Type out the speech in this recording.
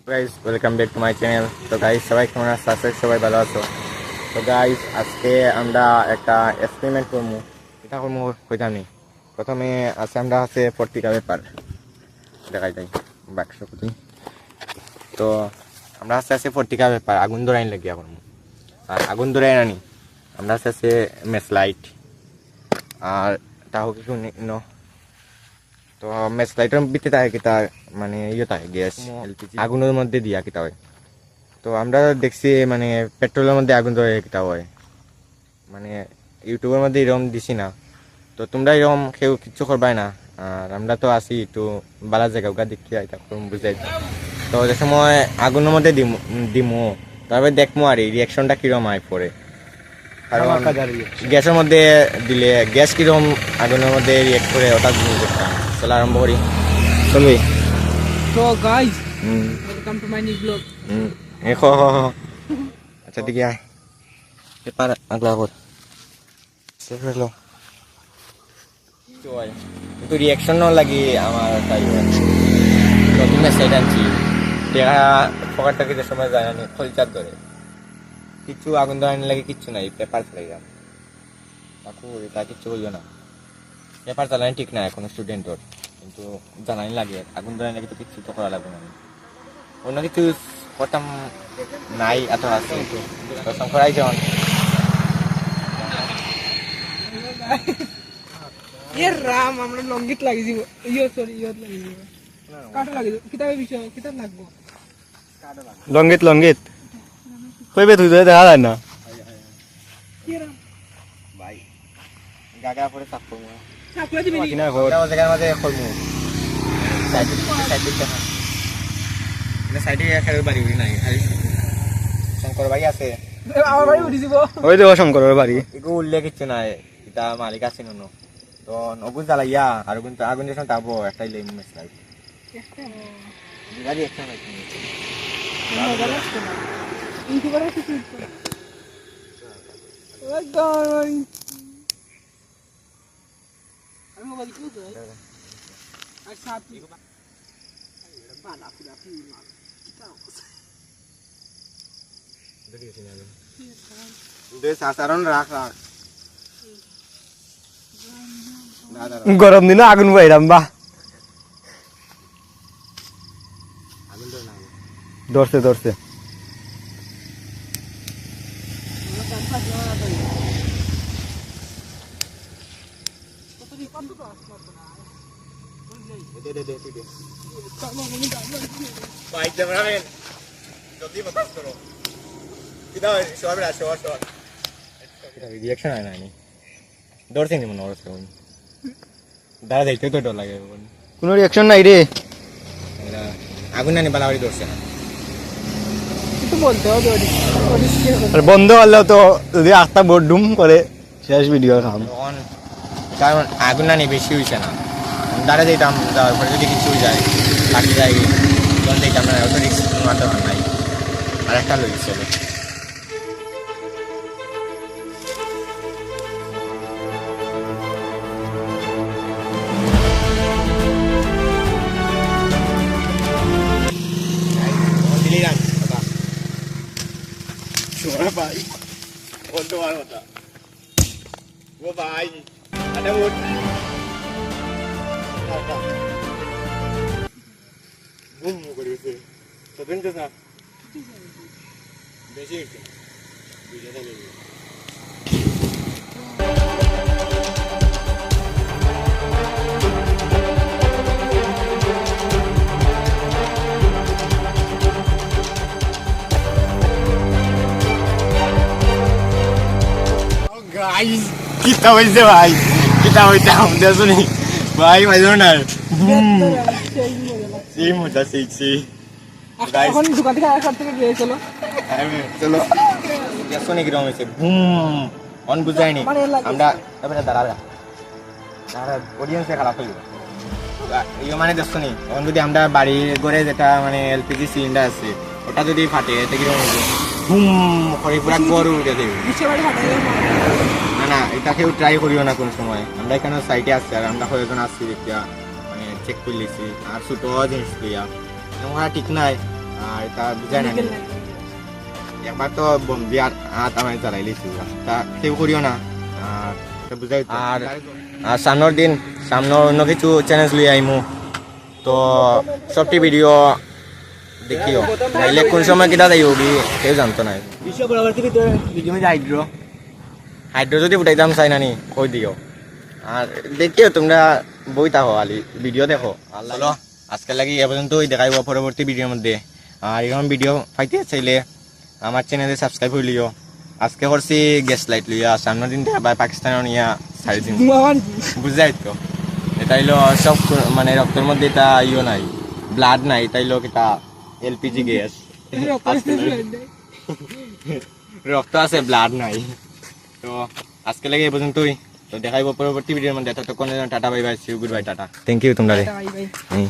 Guys welcome back to my channel. তো guys সবাই কেমন আছো? আশা করি সবাই ভালো আছো। তো গাইস আজকে আমরা একটা এক্সপেরিমেন্ট করবো। এটা করবো কইতামি প্রথমে আছে আমরা আছে পত্রিকা ব্যাপার দেখাই যাই বাক্স কুটি। তো আমরা আস্তে আস্তে পত্রিকা ব্যাপার আগুন ধরাইন লাগিয়া করবো। আর আগুন ধরাই আনি আমরা আস্তে আস্তে মেস লাইট আর তাও কিছু ন। তো মেস লাইটের ভিতরে থাকে কিতা মানে ইয়ে থাকে গ্যাস আগুনের মধ্যে দিয়া কিতা হয়। তো আমরা দেখছি মানে পেট্রোলের মধ্যে আগুন ধরে কিতা হয়, মানে ইউটিউবের মধ্যে এরকম দিছি না। তো তোমরা এরকম কেউ কিচ্ছু করবাই না। আর আমরা তো আসি একটু বালা জায়গা ওগা দেখি বুঝাই। তো যে সময় আগুনের মধ্যে দিমু তারপরে দেখবো আর এই রিয়াকশনটা কিরকম আয় পরে। কারণ গ্যাসের মধ্যে দিলে গ্যাস কিরকম আগুনের মধ্যে রিয়াক্ট করে ওটা দেখতাম। চলো আরম্ভ করি, চলবি। So guys, welcome to my new vlog. আচ্ছা দিকে আয় পেপার আগলা কর সেগুলো কিন্তু রিয়াকশন ন লাগি আমার তাই নতুন মেসেজ আনছি টেকা পকেটটা কিছু সময় যায় না খলচার ধরে কিছু আগুন ধরানি লাগে কিচ্ছু নাই পেপার চালাই যাম কাকু এটা কিচ্ছু হইল না। পেপার চালানি ঠিক না এখন স্টুডেন্টর, কিন্তু জানানি লাগে আগুন ধরানি লাগে তো কিচ্ছু তো করা লাগবে না। অন্য কিছু করতাম নাই এত আছে তো করাই যেমন ये राम আমরা লঙ্গিত লাগি দিব ইয়ো সরি ইয়ত লাগি দিব কাটা লাগি দিব কিতাবে বিষয় কিতাব লাগবো লঙ্গিত লঙ্গিত কইবে তুই দেখা যায় না কি রাম ভাই গাগা পরে সাপ করবো চাকলা দিবি নি কিনা ঘর ওটা জায়গার মধ্যে করবো সাইডে সাইডে খেলার বাড়ি উড়ি নাই খালি শঙ্কর ভাই আছে আমার বাড়ি উঠি দিব ওই দেব শঙ্করের বাড়ি এগু উল্লেখ কিছু নাই এটা মালিক আছে নো তো নগুন জ্বালাইয়া আর কিন্তু আগুন যখন তাবো একটাই লেম মেসলাই গাড়ি একটা নাই ইউটিউবারে কিছু ওই গই আমি মোবাইল কি তো আর সাথী বালা পুরা পুরা কিতাব সাধারণ রাখ রাখ গরম দিনে আগুন বাইরাম বা ধরছে ধরছে বাইক ক্যামেরাম্যান জলদি বাতাস করো কিদা সব রাশো সব রিঅ্যাকশন আয় না নি দৌড়তে নি মনে হচ্ছে দাঁড়া দেখতে তো ডর লাগে কোনো রিঅ্যাকশন নাই রে আগুন না নি বালাবাড়ি দৌড়ছে না কিছু বলতে হবে আর বন্ধ হলে তো যদি আটটা বোর্ড ডুম করে শেষ ভিডিও খাম তখন কারণ আগুন না নি বেশি হয়েছে না দাঁড়া যেতাম যাওয়ার পরে যদি কিছু যায় থাকি যায় তখন দেখতাম না অত রিক্স মারতে পার নাই আর একটা লই চলো भाई और तो और होता वो भाई ada wood boom করে দিতে তো দেন না বেশি ভিডিওটা নেই गाइस कितना बजे भाई कितना बजे हम देखो नहीं भाई मजा ना सेम होता सेक्सी गाइस এখন দোকান থেকে আসার থেকে গিয়ে চলো चलो देखो नहीं ग्राउंड में से बूम অন বুঝাইনি আমরা এবারে দাঁড়া দাঁড়া অডিয়েন্স এ খারাপ হইলো এই মানে দেখছো নি অন যদি আমরা বাড়ি ঘরে যেটা মানে এলপিজি সিলিন্ডার আছে ওটা যদি ফাটে এতে কি রকম হবে বুম করে পুরো গরু উঠে দেবে নিচে বাড়ি হাঁটাই না না এটা কেউ ট্রাই করিও না কোনো সময়। আমরা এখানে সাইটে আসছি আর আমরা কয়েকজন আসছি দেখিয়া মানে চেক করে লিছি আর ছোটো জিনিস লইয়া এমন ঠিক নাই। আর এটা বুঝাই না একবার তো বিয়ার হাত আমার চালাই লিছি তা কেউ করিও না আর এটা বুঝাই আর সামনের দিন সামনে অন্য কিছু চ্যালেঞ্জ লই আইমু তো সবটি ভিডিও দেখিও নাইলে কোন সময় কিটা যাইব কেউ জানতো না বিশ্ব পরবর্তী ভিডিও মধ্যে হাইড্রো যদি উঠাইতাম চাই নানি কই দিও আর দেখিও তোমরা বই থাকো আলি ভিডিও দেখো চলো আজকে লাগি এ পর্যন্তই দেখাইব পরবর্তী ভিডিওর মধ্যে আর এরকম ভিডিও পাইতে চাইলে আমার চ্যানেলে সাবস্ক্রাইব হয়ে লিও আজকে করছি গ্যাস লাইট লইয়া সামনের দিন থেকে বা পাকিস্তানের নিয়া 4 দিন বুঝাই তো এটা হইলো সব মানে রক্তের মধ্যে এটা ইও নাই ব্লাড নাই তাই লোক এটা এলপিজি গ্যাস রক্ত আছে ব্লাড নাই তো আজকে লাগে এই পর্যন্তই তো দেখাইব পরবর্তী ভিডিওর মধ্যে ততক্ষণের জন্য tata bye bye see you goodbye tata thank you তোমরা বাই বাই